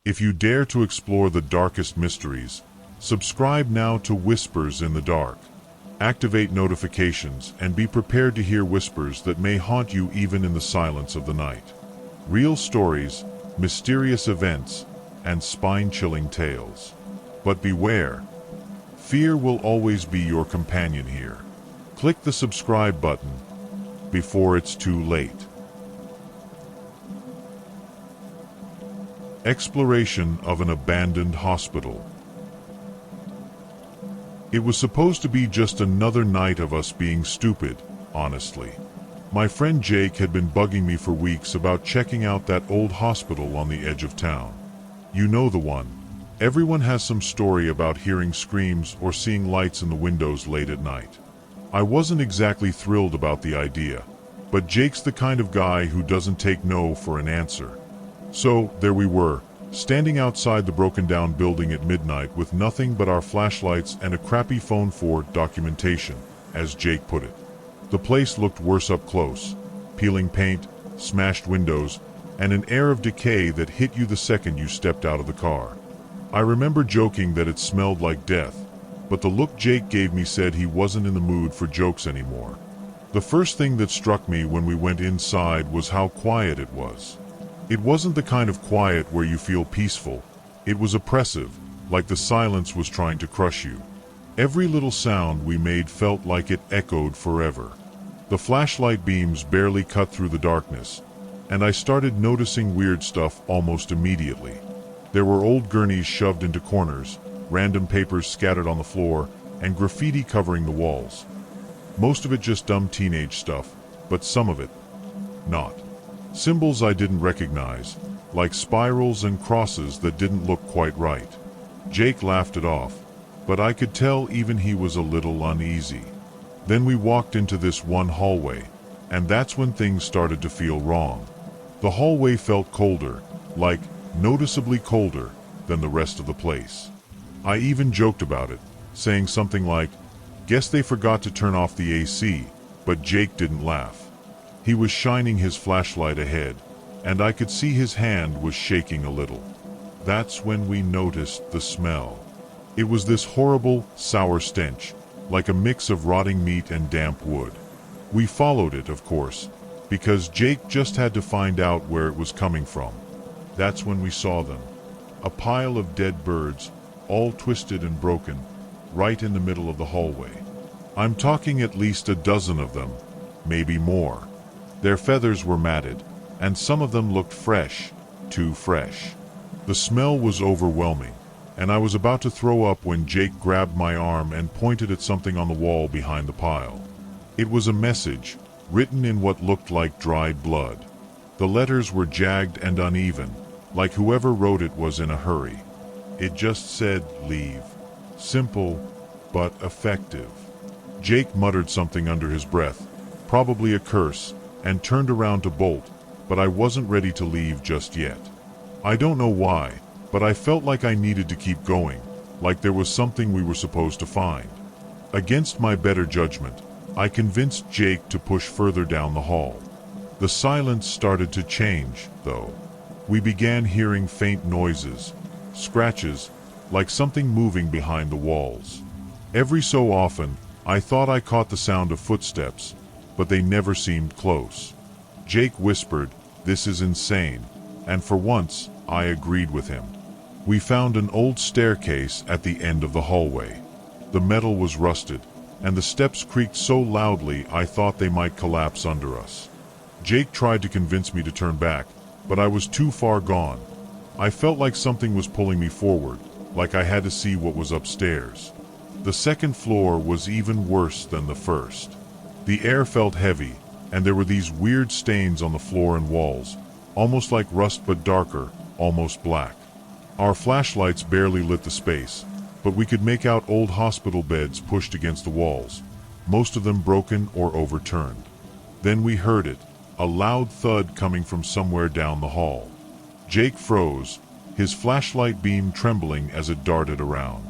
If you dare to explore the darkest mysteries, subscribe now to Whispers in the Dark. Activate notifications and be prepared to hear whispers that may haunt you even in the silence of the night. Real stories, mysterious events, and spine-chilling tales. But beware, fear will always be your companion here. Click the subscribe button before it's too late. Exploration of an abandoned hospital. It was supposed to be just another night of us being stupid, honestly. My friend Jake had been bugging me for weeks about checking out that old hospital on the edge of town. You know the one. Everyone has some story about hearing screams or seeing lights in the windows late at night. I wasn't exactly thrilled about the idea, but Jake's the kind of guy who doesn't take no for an answer. So, there we were, standing outside the broken-down building at midnight with nothing but our flashlights and a crappy phone for documentation, as Jake put it. The place looked worse up close, peeling paint, smashed windows, and an air of decay that hit you the second you stepped out of the car. I remember joking that it smelled like death, but the look Jake gave me said he wasn't in the mood for jokes anymore. The first thing that struck me when we went inside was how quiet it was. It wasn't the kind of quiet where you feel peaceful. It was oppressive, like the silence was trying to crush you. Every little sound we made felt like it echoed forever. The flashlight beams barely cut through the darkness, and I started noticing weird stuff almost immediately. There were old gurneys shoved into corners, random papers scattered on the floor, and graffiti covering the walls. Most of it just dumb teenage stuff, but some of it, not. Symbols I didn't recognize, like spirals and crosses that didn't look quite right. Jake laughed it off, but I could tell even he was a little uneasy. Then we walked into this one hallway, and that's when things started to feel wrong. The hallway felt colder, like noticeably colder than the rest of the place. I even joked about it, saying something like, "Guess they forgot to turn off the AC," but Jake didn't laugh. He was shining his flashlight ahead, and I could see his hand was shaking a little. That's when we noticed the smell. It was this horrible, sour stench, like a mix of rotting meat and damp wood. We followed it, of course, because Jake just had to find out where it was coming from. That's when we saw them. A pile of dead birds, all twisted and broken, right in the middle of the hallway. I'm talking at least a dozen of them, maybe more. Their feathers were matted, and some of them looked fresh, too fresh. The smell was overwhelming, and I was about to throw up when Jake grabbed my arm and pointed at something on the wall behind the pile. It was a message, written in what looked like dried blood. The letters were jagged and uneven, like whoever wrote it was in a hurry. It just said, "Leave." Simple, but effective. Jake muttered something under his breath, probably a curse, and turned around to bolt, but I wasn't ready to leave just yet. I don't know why, but I felt like I needed to keep going, like there was something we were supposed to find. Against my better judgment, I convinced Jake to push further down the hall. The silence started to change, though. We began hearing faint noises, scratches, like something moving behind the walls. Every so often, I thought I caught the sound of footsteps, but they never seemed close. Jake whispered, "This is insane," and for once, I agreed with him. We found an old staircase at the end of the hallway. The metal was rusted, and the steps creaked so loudly I thought they might collapse under us. Jake tried to convince me to turn back, but I was too far gone. I felt like something was pulling me forward, like I had to see what was upstairs. The second floor was even worse than the first. The air felt heavy, and there were these weird stains on the floor and walls, almost like rust but darker, almost black. Our flashlights barely lit the space, but we could make out old hospital beds pushed against the walls, most of them broken or overturned. Then we heard it, a loud thud coming from somewhere down the hall. Jake froze, his flashlight beam trembling as it darted around.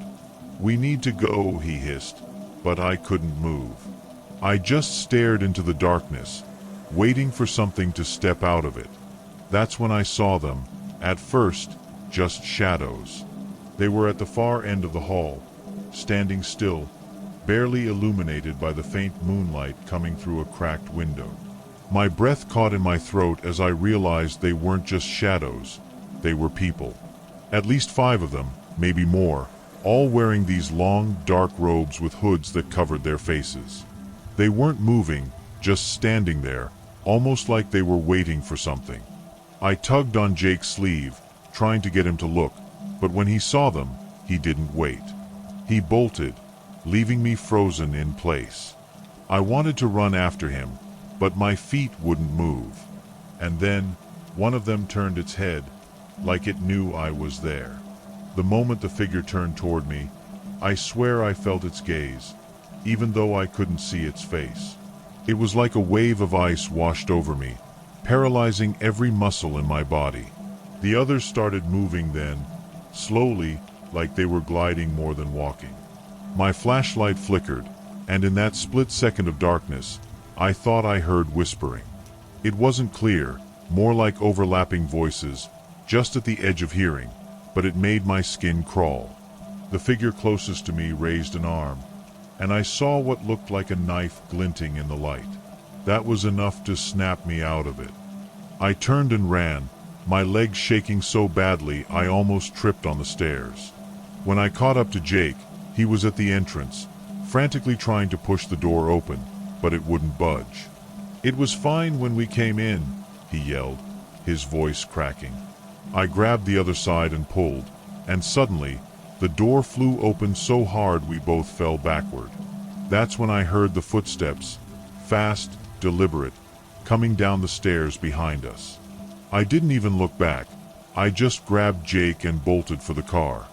"We need to go," he hissed, but I couldn't move. I just stared into the darkness, waiting for something to step out of it. That's when I saw them. At first, just shadows. They were at the far end of the hall, standing still, barely illuminated by the faint moonlight coming through a cracked window. My breath caught in my throat as I realized they weren't just shadows, they were people. At least 5 of them, maybe more, all wearing these long, dark robes with hoods that covered their faces. They weren't moving, just standing there, almost like they were waiting for something. I tugged on Jake's sleeve, trying to get him to look, but when he saw them, he didn't wait. He bolted, leaving me frozen in place. I wanted to run after him, but my feet wouldn't move. And then, one of them turned its head, like it knew I was there. The moment the figure turned toward me, I swear I felt its gaze, even though I couldn't see its face. It was like a wave of ice washed over me, paralyzing every muscle in my body. The others started moving then, slowly, like they were gliding more than walking. My flashlight flickered, and in that split second of darkness, I thought I heard whispering. It wasn't clear, more like overlapping voices, just at the edge of hearing, but it made my skin crawl. The figure closest to me raised an arm, and I saw what looked like a knife glinting in the light. That was enough to snap me out of it. I turned and ran, my legs shaking so badly I almost tripped on the stairs. When I caught up to Jake, he was at the entrance, frantically trying to push the door open, but it wouldn't budge. "It was fine when we came in," he yelled, his voice cracking. I grabbed the other side and pulled, and suddenly, the door flew open so hard we both fell backward. That's when I heard the footsteps, fast, deliberate, coming down the stairs behind us. I didn't even look back. I just grabbed Jake and bolted for the car.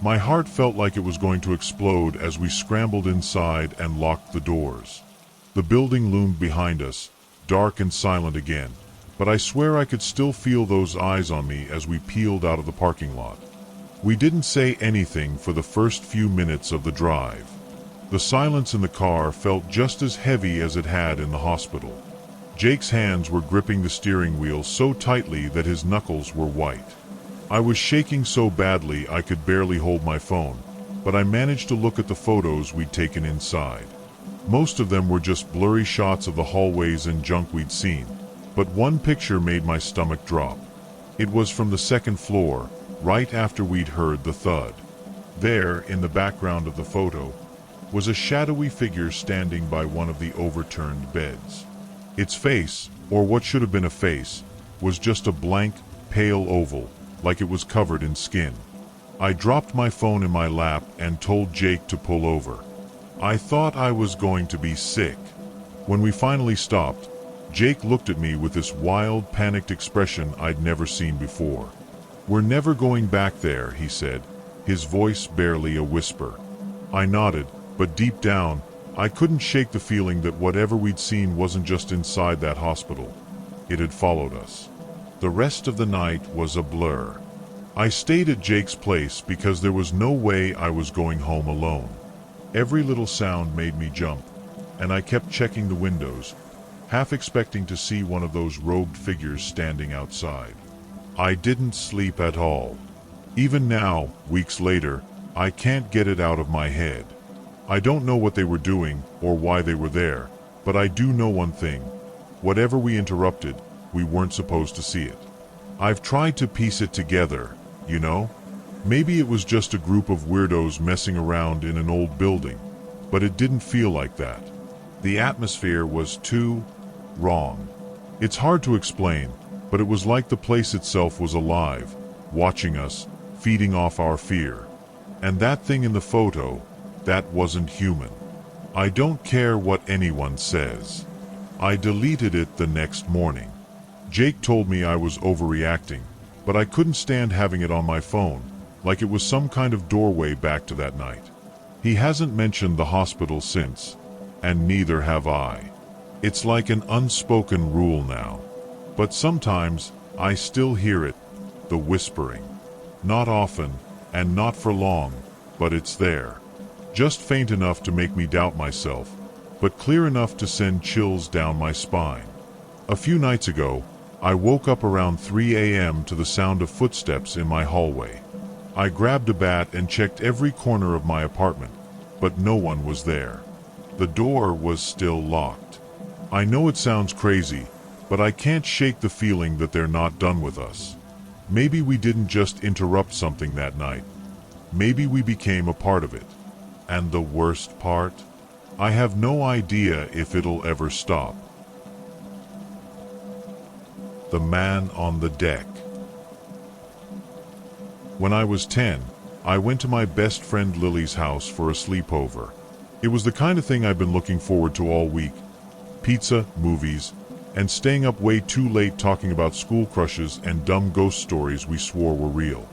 My heart felt like it was going to explode as we scrambled inside and locked the doors. The building loomed behind us, dark and silent again, but I swear I could still feel those eyes on me as we peeled out of the parking lot. We didn't say anything for the first few minutes of the drive. The silence in the car felt just as heavy as it had in the hospital. Jake's hands were gripping the steering wheel so tightly that his knuckles were white. I was shaking so badly I could barely hold my phone, but I managed to look at the photos we'd taken inside. Most of them were just blurry shots of the hallways and junk we'd seen, but one picture made my stomach drop. It was from the second floor, right after we'd heard the thud. There, in the background of the photo, was a shadowy figure standing by one of the overturned beds. Its face, or what should have been a face, was just a blank, pale oval, like it was covered in skin. I dropped my phone in my lap and told Jake to pull over. I thought I was going to be sick. When we finally stopped, Jake looked at me with this wild, panicked expression I'd never seen before. "We're never going back there," he said, his voice barely a whisper. I nodded, but deep down, I couldn't shake the feeling that whatever we'd seen wasn't just inside that hospital. It had followed us. The rest of the night was a blur. I stayed at Jake's place because there was no way I was going home alone. Every little sound made me jump, and I kept checking the windows, half expecting to see one of those robed figures standing outside. I didn't sleep at all. Even now, weeks later, I can't get it out of my head. I don't know what they were doing or why they were there, but I do know one thing. Whatever we interrupted, we weren't supposed to see it. I've tried to piece it together, you know? Maybe it was just a group of weirdos messing around in an old building, but it didn't feel like that. The atmosphere was too wrong. It's hard to explain, but it was like the place itself was alive, watching us, feeding off our fear. And that thing in the photo, that wasn't human. I don't care what anyone says. I deleted it the next morning. Jake told me I was overreacting, but I couldn't stand having it on my phone, like it was some kind of doorway back to that night. He hasn't mentioned the hospital since, and neither have I. It's like an unspoken rule now. But sometimes, I still hear it, the whispering. Not often, and not for long, but it's there. Just faint enough to make me doubt myself, but clear enough to send chills down my spine. A few nights ago, I woke up around 3 a.m. to the sound of footsteps in my hallway. I grabbed a bat and checked every corner of my apartment, but no one was there. The door was still locked. I know it sounds crazy, but I can't shake the feeling that they're not done with us. Maybe we didn't just interrupt something that night. Maybe we became a part of it. And the worst part? I have no idea if it'll ever stop. The man on the deck. When I was 10, I went to my best friend Lily's house for a sleepover. It was the kind of thing I've been looking forward to all week. Pizza, movies, and staying up way too late talking about school crushes and dumb ghost stories we swore were real.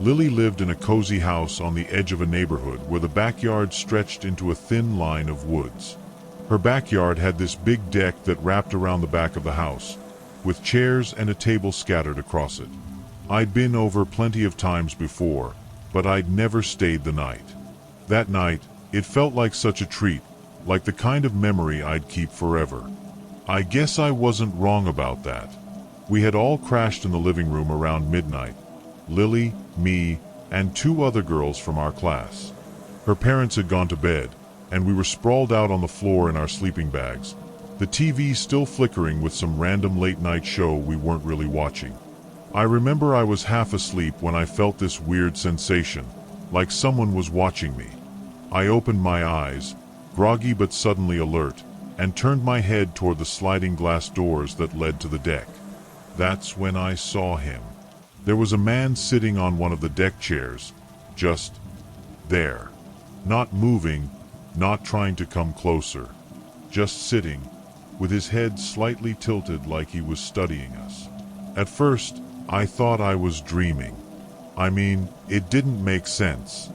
Lily lived in a cozy house on the edge of a neighborhood where the backyard stretched into a thin line of woods. Her backyard had this big deck that wrapped around the back of the house, with chairs and a table scattered across it. I'd been over plenty of times before, but I'd never stayed the night. That night, it felt like such a treat, like the kind of memory I'd keep forever. I guess I wasn't wrong about that. We had all crashed in the living room around midnight. Lily, me, and 2 other girls from our class. Her parents had gone to bed, and we were sprawled out on the floor in our sleeping bags, the TV still flickering with some random late-night show we weren't really watching. I remember I was half asleep when I felt this weird sensation, like someone was watching me. I opened my eyes, groggy but suddenly alert, and turned my head toward the sliding glass doors that led to the deck. That's when I saw him. There was a man sitting on one of the deck chairs, just there. Not moving, not trying to come closer. Just sitting, with his head slightly tilted like he was studying us. At first, I thought I was dreaming. I mean, it didn't make sense.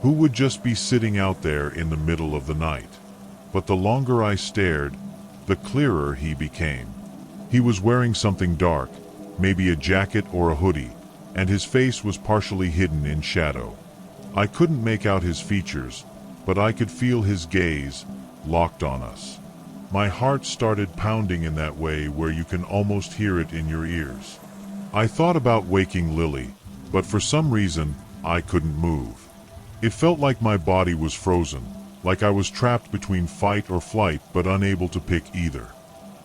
Who would just be sitting out there in the middle of the night? But the longer I stared, the clearer he became. He was wearing something dark, maybe a jacket or a hoodie, and his face was partially hidden in shadow. I couldn't make out his features, but I could feel his gaze, locked on us. My heart started pounding in that way where you can almost hear it in your ears. I thought about waking Lily, but for some reason, I couldn't move. It felt like my body was frozen, like I was trapped between fight or flight but unable to pick either.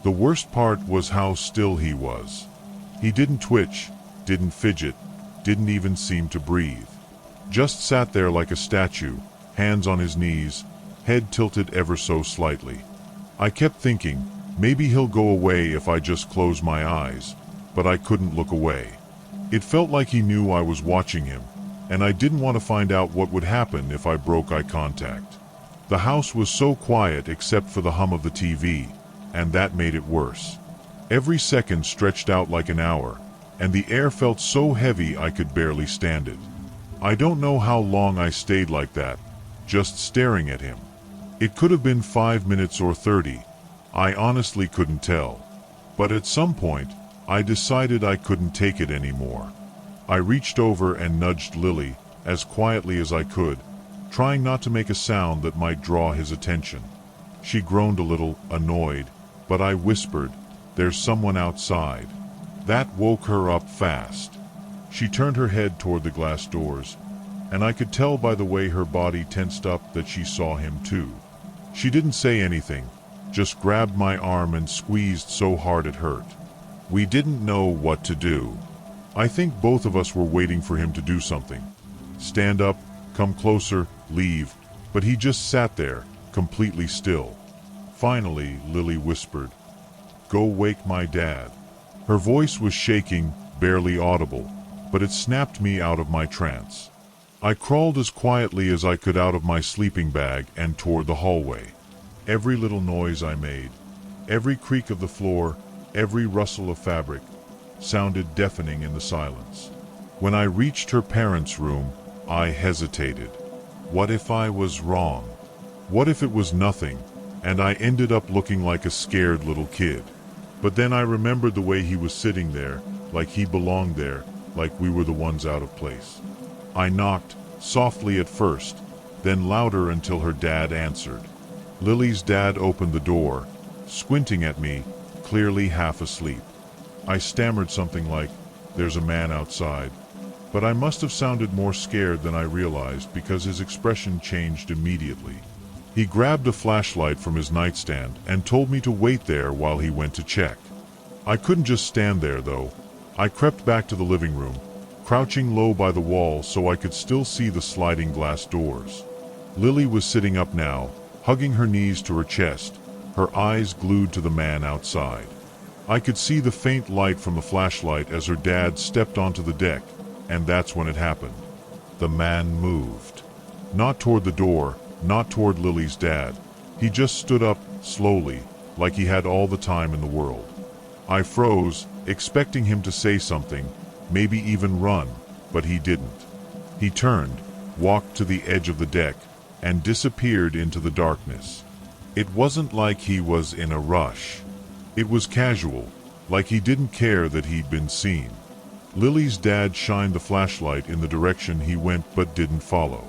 The worst part was how still he was. He didn't twitch, didn't fidget, didn't even seem to breathe. Just sat there like a statue, hands on his knees, head tilted ever so slightly. I kept thinking, maybe he'll go away if I just close my eyes, but I couldn't look away. It felt like he knew I was watching him, and I didn't want to find out what would happen if I broke eye contact. The house was so quiet except for the hum of the TV, and that made it worse. Every second stretched out like an hour, and the air felt so heavy I could barely stand it. I don't know how long I stayed like that, just staring at him. It could have been 5 minutes or 30. I honestly couldn't tell. But at some point, I decided I couldn't take it anymore. I reached over and nudged Lily, as quietly as I could, trying not to make a sound that might draw his attention. She groaned a little, annoyed, but I whispered, "There's someone outside." That woke her up fast. She turned her head toward the glass doors, and I could tell by the way her body tensed up that she saw him too. She didn't say anything, just grabbed my arm and squeezed so hard it hurt. We didn't know what to do. I think both of us were waiting for him to do something. Stand up, come closer, leave, but he just sat there, completely still. Finally, Lily whispered, "Go wake my dad." Her voice was shaking, barely audible, but it snapped me out of my trance. I crawled as quietly as I could out of my sleeping bag and toward the hallway. Every little noise I made, every creak of the floor, every rustle of fabric, sounded deafening in the silence. When I reached her parents' room, I hesitated. What if I was wrong? What if it was nothing, and I ended up looking like a scared little kid? But then I remembered the way he was sitting there, like he belonged there, like we were the ones out of place. I knocked, softly at first, then louder until her dad answered. Lily's dad opened the door, squinting at me, clearly half asleep. I stammered something like, "There's a man outside." But I must have sounded more scared than I realized because his expression changed immediately. He grabbed a flashlight from his nightstand and told me to wait there while he went to check. I couldn't just stand there though. I crept back to the living room, crouching low by the wall so I could still see the sliding glass doors. Lily was sitting up now, hugging her knees to her chest, her eyes glued to the man outside. I could see the faint light from the flashlight as her dad stepped onto the deck, and that's when it happened. The man moved. Not toward the door, not toward Lily's dad. He just stood up, slowly, like he had all the time in the world. I froze, expecting him to say something, maybe even run, but he didn't. He turned, walked to the edge of the deck, and disappeared into the darkness. It wasn't like he was in a rush. It was casual, like he didn't care that he'd been seen. Lily's dad shined the flashlight in the direction he went but didn't follow.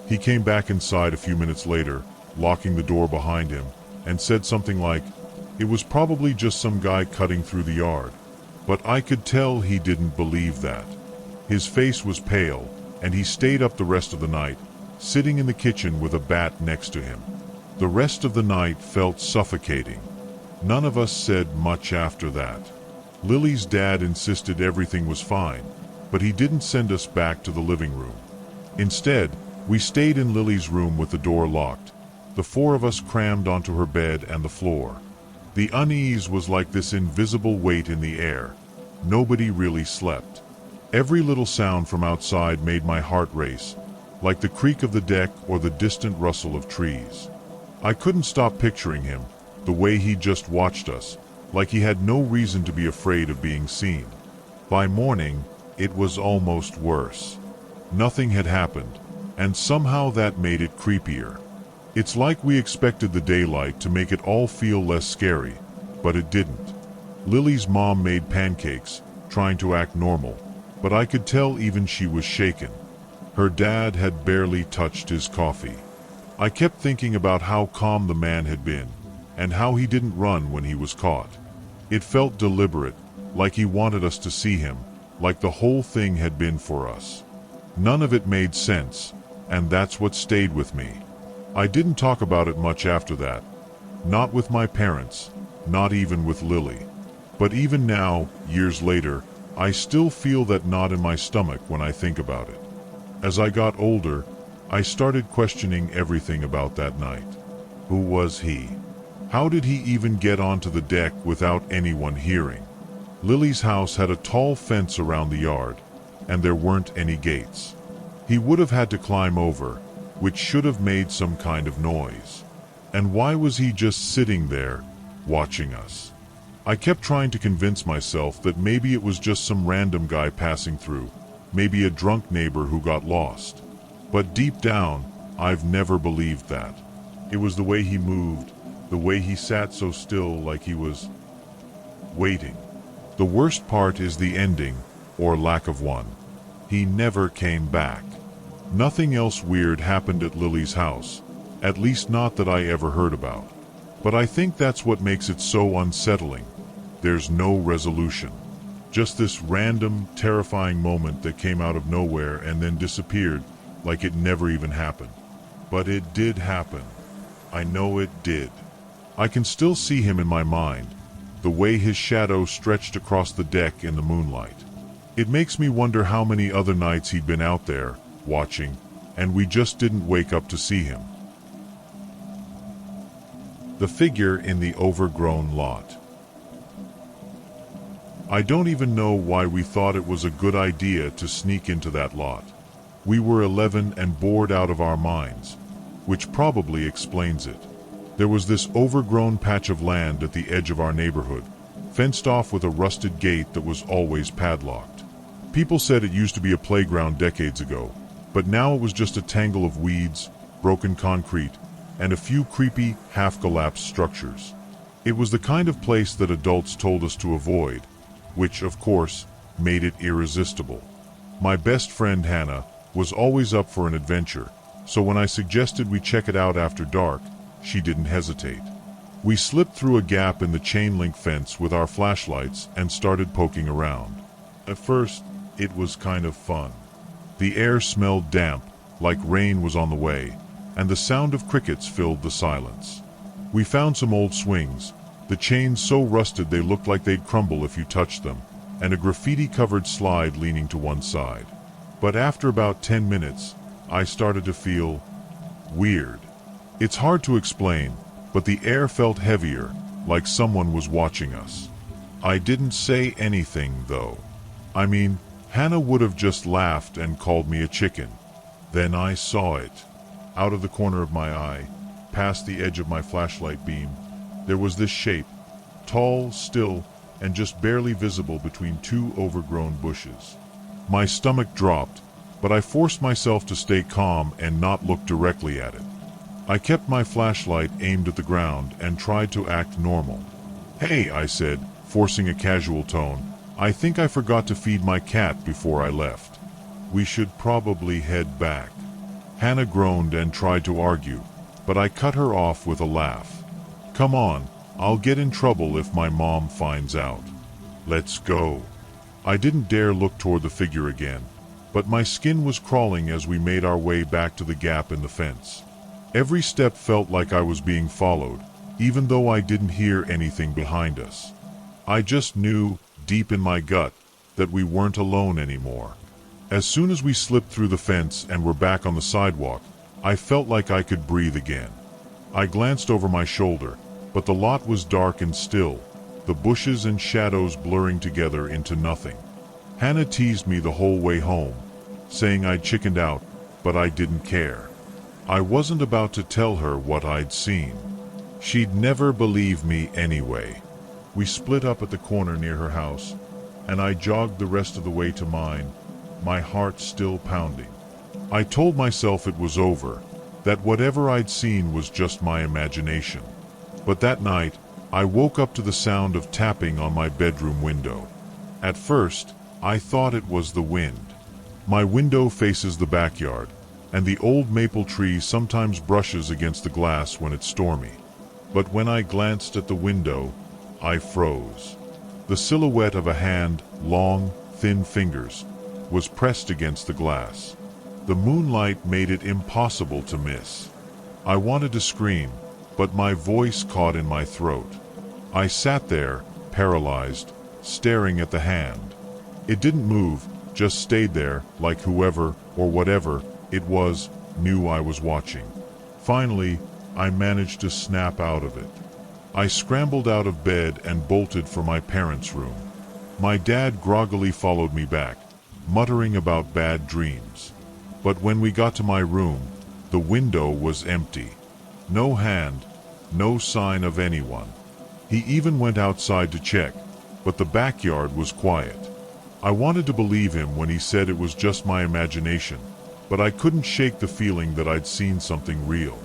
He came back inside a few minutes later, locking the door behind him, and said something like, "It was probably just some guy cutting through the yard." But I could tell he didn't believe that. His face was pale, and he stayed up the rest of the night, sitting in the kitchen with a bat next to him. The rest of the night felt suffocating. None of us said much after that. Lily's dad insisted everything was fine, but he didn't send us back to the living room. Instead, we stayed in Lily's room with the door locked, the four of us crammed onto her bed and the floor. The unease was like this invisible weight in the air. Nobody really slept. Every little sound from outside made my heart race, like the creak of the deck or the distant rustle of trees. I couldn't stop picturing him, the way he just watched us, like he had no reason to be afraid of being seen. By morning, it was almost worse. Nothing had happened, and somehow that made it creepier. It's like we expected the daylight to make it all feel less scary, but it didn't. Lily's mom made pancakes, trying to act normal, but I could tell even she was shaken. Her dad had barely touched his coffee. I kept thinking about how calm the man had been, and how he didn't run when he was caught. It felt deliberate, like he wanted us to see him, like the whole thing had been for us. None of it made sense, and that's what stayed with me. I didn't talk about it much after that. Not with my parents, not even with Lily. But even now, years later, I still feel that knot in my stomach when I think about it. As I got older, I started questioning everything about that night. Who was he? How did he even get onto the deck without anyone hearing? Lily's house had a tall fence around the yard, and there weren't any gates. He would have had to climb over, which should have made some kind of noise. And why was he just sitting there, watching us? I kept trying to convince myself that maybe it was just some random guy passing through, maybe a drunk neighbor who got lost. But deep down, I've never believed that. It was the way he moved, the way he sat so still like he was waiting. The worst part is the ending, or lack of one. He never came back. Nothing else weird happened at Lily's house, at least not that I ever heard about. But I think that's what makes it so unsettling. There's no resolution. Just this random, terrifying moment that came out of nowhere and then disappeared like it never even happened. But it did happen. I know it did. I can still see him in my mind, the way his shadow stretched across the deck in the moonlight. It makes me wonder how many other nights he'd been out there, watching, and we just didn't wake up to see him. The figure in the overgrown lot. I don't even know why we thought it was a good idea to sneak into that lot. We were 11 and bored out of our minds, which probably explains it. There was this overgrown patch of land at the edge of our neighborhood, fenced off with a rusted gate that was always padlocked. People said it used to be a playground decades ago, but now it was just a tangle of weeds, broken concrete, and a few creepy, half-collapsed structures. It was the kind of place that adults told us to avoid, which, of course, made it irresistible. My best friend Hannah was always up for an adventure, so when I suggested we check it out after dark, she didn't hesitate. We slipped through a gap in the chain-link fence with our flashlights and started poking around. At first, it was kind of fun. The air smelled damp, like rain was on the way, and the sound of crickets filled the silence. We found some old swings, the chains so rusted they looked like they'd crumble if you touched them, and a graffiti-covered slide leaning to one side. But after about 10 minutes, I started to feel weird. It's hard to explain, but the air felt heavier, like someone was watching us. I didn't say anything, though. I mean, Hannah would have just laughed and called me a chicken. Then I saw it. Out of the corner of my eye, past the edge of my flashlight beam, there was this shape, tall, still, and just barely visible between two overgrown bushes. My stomach dropped, but I forced myself to stay calm and not look directly at it. I kept my flashlight aimed at the ground and tried to act normal. "Hey," I said, forcing a casual tone, "I think I forgot to feed my cat before I left. We should probably head back." Hannah groaned and tried to argue, but I cut her off with a laugh. "Come on, I'll get in trouble if my mom finds out. Let's go." I didn't dare look toward the figure again, but my skin was crawling as we made our way back to the gap in the fence. Every step felt like I was being followed, even though I didn't hear anything behind us. I just knew, deep in my gut, that we weren't alone anymore. As soon as we slipped through the fence and were back on the sidewalk, I felt like I could breathe again. I glanced over my shoulder, but the lot was dark and still, the bushes and shadows blurring together into nothing. Hannah teased me the whole way home, saying I'd chickened out, but I didn't care. I wasn't about to tell her what I'd seen. She'd never believe me anyway. We split up at the corner near her house, and I jogged the rest of the way to mine, my heart still pounding. I told myself it was over, that whatever I'd seen was just my imagination. But that night, I woke up to the sound of tapping on my bedroom window. At first, I thought it was the wind. My window faces the backyard, and the old maple tree sometimes brushes against the glass when it's stormy. But when I glanced at the window, I froze. The silhouette of a hand, long, thin fingers, was pressed against the glass. The moonlight made it impossible to miss. I wanted to scream, but my voice caught in my throat. I sat there, paralyzed, staring at the hand. It didn't move, just stayed there, like whoever, or whatever it was, knew I was watching. Finally, I managed to snap out of it. I scrambled out of bed and bolted for my parents' room. My dad groggily followed me back, muttering about bad dreams. But when we got to my room, the window was empty. No hand, no sign of anyone. He even went outside to check, but the backyard was quiet. I wanted to believe him when he said it was just my imagination, but I couldn't shake the feeling that I'd seen something real.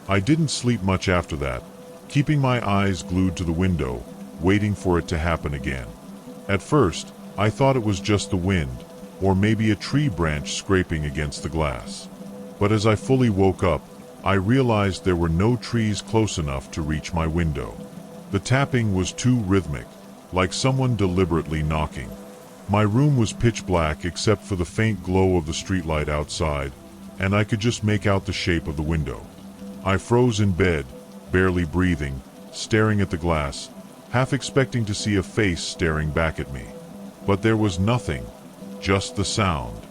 I didn't sleep much after that, keeping my eyes glued to the window, waiting for it to happen again. At first, I thought it was just the wind, or maybe a tree branch scraping against the glass. But as I fully woke up, I realized there were no trees close enough to reach my window. The tapping was too rhythmic, like someone deliberately knocking. My room was pitch black except for the faint glow of the streetlight outside, and I could just make out the shape of the window. I froze in bed, barely breathing, staring at the glass, half expecting to see a face staring back at me. But there was nothing, just the sound.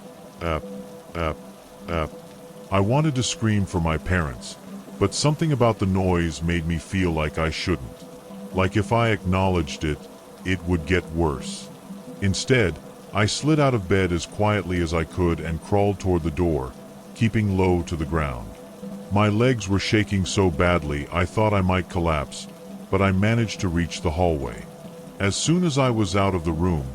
I wanted to scream for my parents, but something about the noise made me feel like I shouldn't. Like if I acknowledged it, it would get worse. Instead, I slid out of bed as quietly as I could and crawled toward the door, keeping low to the ground. My legs were shaking so badly I thought I might collapse, but I managed to reach the hallway. As soon as I was out of the room,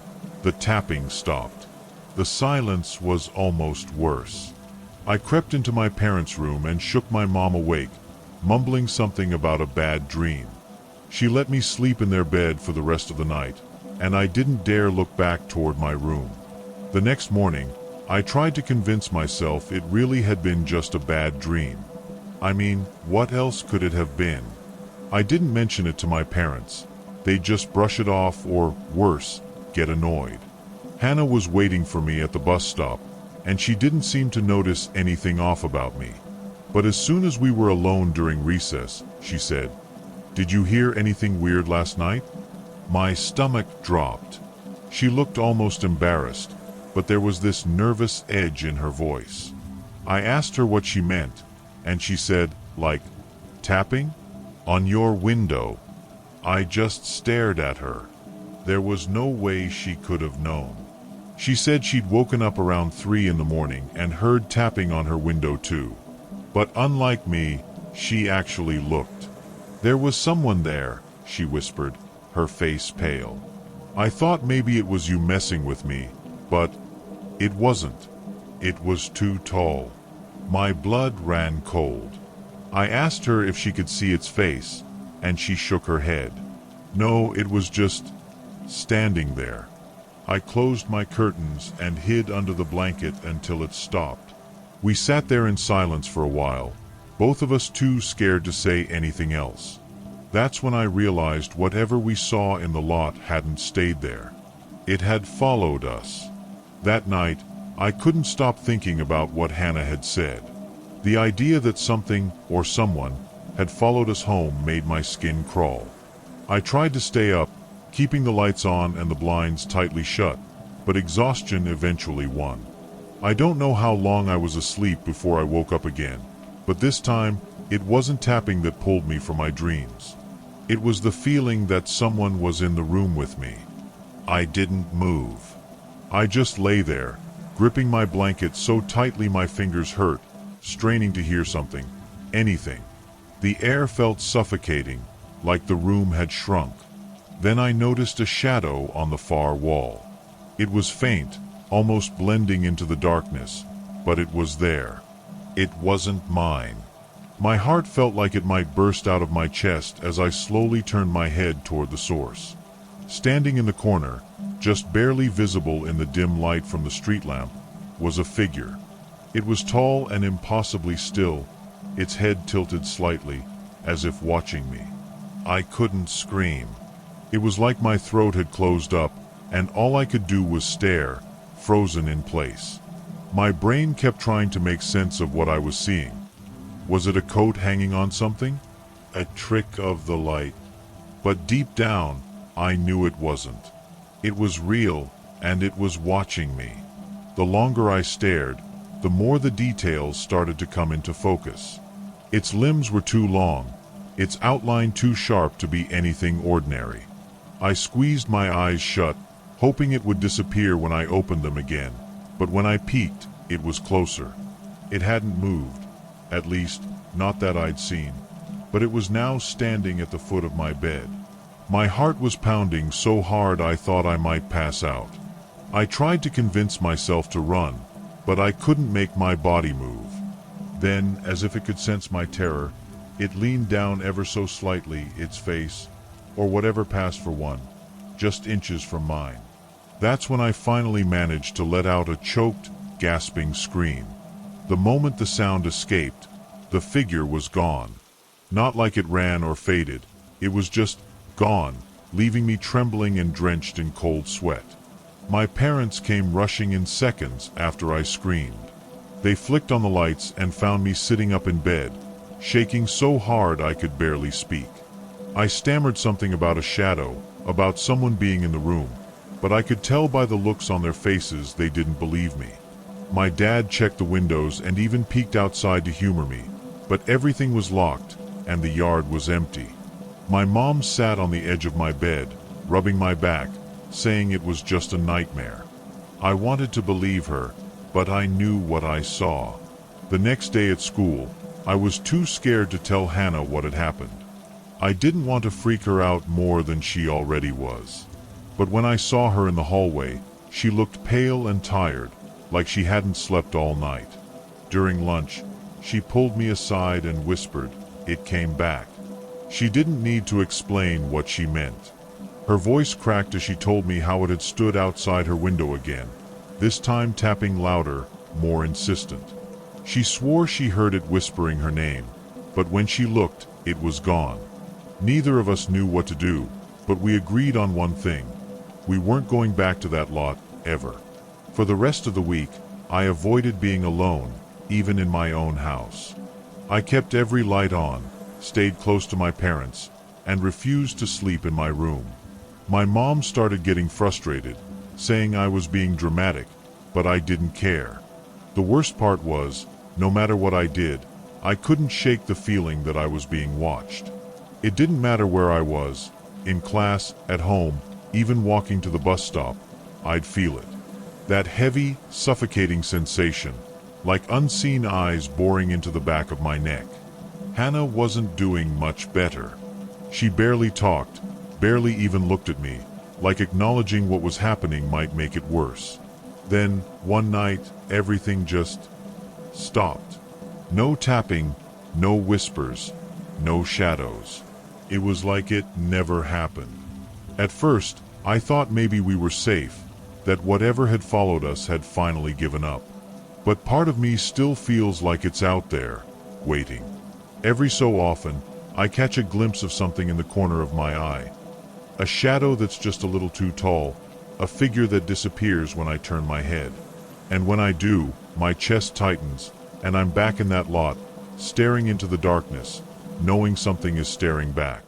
the tapping stopped. The silence was almost worse. I crept into my parents' room and shook my mom awake, mumbling something about a bad dream. She let me sleep in their bed for the rest of the night, and I didn't dare look back toward my room. The next morning, I tried to convince myself it really had been just a bad dream. I mean, what else could it have been? I didn't mention it to my parents. They'd just brush it off or, worse, get annoyed. Hannah was waiting for me at the bus stop, and she didn't seem to notice anything off about me. But as soon as we were alone during recess, she said, "Did you hear anything weird last night?" My stomach dropped. She looked almost embarrassed, but there was this nervous edge in her voice. I asked her what she meant, and she said, like, "Tapping? On your window." I just stared at her. There was no way she could have known. She said she'd woken up around 3 in the morning and heard tapping on her window too. But unlike me, she actually looked. "There was someone there," she whispered, her face pale. "I thought maybe it was you messing with me, but it wasn't. It was too tall." My blood ran cold. I asked her if she could see its face, and she shook her head. No, it was just standing there. I closed my curtains and hid under the blanket until it stopped. We sat there in silence for a while, both of us too scared to say anything else. That's when I realized whatever we saw in the lot hadn't stayed there. It had followed us. That night, I couldn't stop thinking about what Hannah had said. The idea that something, or someone, had followed us home made my skin crawl. I tried to stay up, keeping the lights on and the blinds tightly shut, but exhaustion eventually won. I don't know how long I was asleep before I woke up again, but this time, it wasn't tapping that pulled me from my dreams. It was the feeling that someone was in the room with me. I didn't move. I just lay there, gripping my blanket so tightly my fingers hurt, straining to hear something, anything. The air felt suffocating, like the room had shrunk. Then I noticed a shadow on the far wall. It was faint, almost blending into the darkness, but it was there. It wasn't mine. My heart felt like it might burst out of my chest as I slowly turned my head toward the source. Standing in the corner, just barely visible in the dim light from the street lamp, was a figure. It was tall and impossibly still, its head tilted slightly, as if watching me. I couldn't scream. It was like my throat had closed up, and all I could do was stare, frozen in place. My brain kept trying to make sense of what I was seeing. Was it a coat hanging on something? A trick of the light? But deep down, I knew it wasn't. It was real, and it was watching me. The longer I stared, the more the details started to come into focus. Its limbs were too long, its outline too sharp to be anything ordinary. I squeezed my eyes shut, hoping it would disappear when I opened them again, but when I peeked, it was closer. It hadn't moved, at least, not that I'd seen, but it was now standing at the foot of my bed. My heart was pounding so hard I thought I might pass out. I tried to convince myself to run, but I couldn't make my body move. Then, as if it could sense my terror, it leaned down ever so slightly, its face, or whatever passed for one, just inches from mine. That's when I finally managed to let out a choked, gasping scream. The moment the sound escaped, the figure was gone. Not like it ran or faded, it was just gone, leaving me trembling and drenched in cold sweat. My parents came rushing in seconds after I screamed. They flicked on the lights and found me sitting up in bed, shaking so hard I could barely speak. I stammered something about a shadow, about someone being in the room, but I could tell by the looks on their faces they didn't believe me. My dad checked the windows and even peeked outside to humor me, but everything was locked and the yard was empty. My mom sat on the edge of my bed, rubbing my back, saying it was just a nightmare. I wanted to believe her, but I knew what I saw. The next day at school, I was too scared to tell Hannah what had happened. I didn't want to freak her out more than she already was. But when I saw her in the hallway, she looked pale and tired, like she hadn't slept all night. During lunch, she pulled me aside and whispered, "It came back." She didn't need to explain what she meant. Her voice cracked as she told me how it had stood outside her window again, this time tapping louder, more insistent. She swore she heard it whispering her name, but when she looked, it was gone. Neither of us knew what to do, but we agreed on one thing. We weren't going back to that lot, ever. For the rest of the week, I avoided being alone, even in my own house. I kept every light on, stayed close to my parents, and refused to sleep in my room. My mom started getting frustrated, saying I was being dramatic, but I didn't care. The worst part was, no matter what I did, I couldn't shake the feeling that I was being watched. It didn't matter where I was, in class, at home, even walking to the bus stop, I'd feel it. That heavy, suffocating sensation, like unseen eyes boring into the back of my neck. Hannah wasn't doing much better. She barely talked, barely even looked at me, like acknowledging what was happening might make it worse. Then, one night, everything just stopped. No tapping, no whispers, no shadows. It was like it never happened. At first, I thought maybe we were safe, that whatever had followed us had finally given up. But part of me still feels like it's out there, waiting. Every so often, I catch a glimpse of something in the corner of my eye. A shadow that's just a little too tall, a figure that disappears when I turn my head. And when I do, my chest tightens, and I'm back in that lot, staring into the darkness, knowing something is staring back.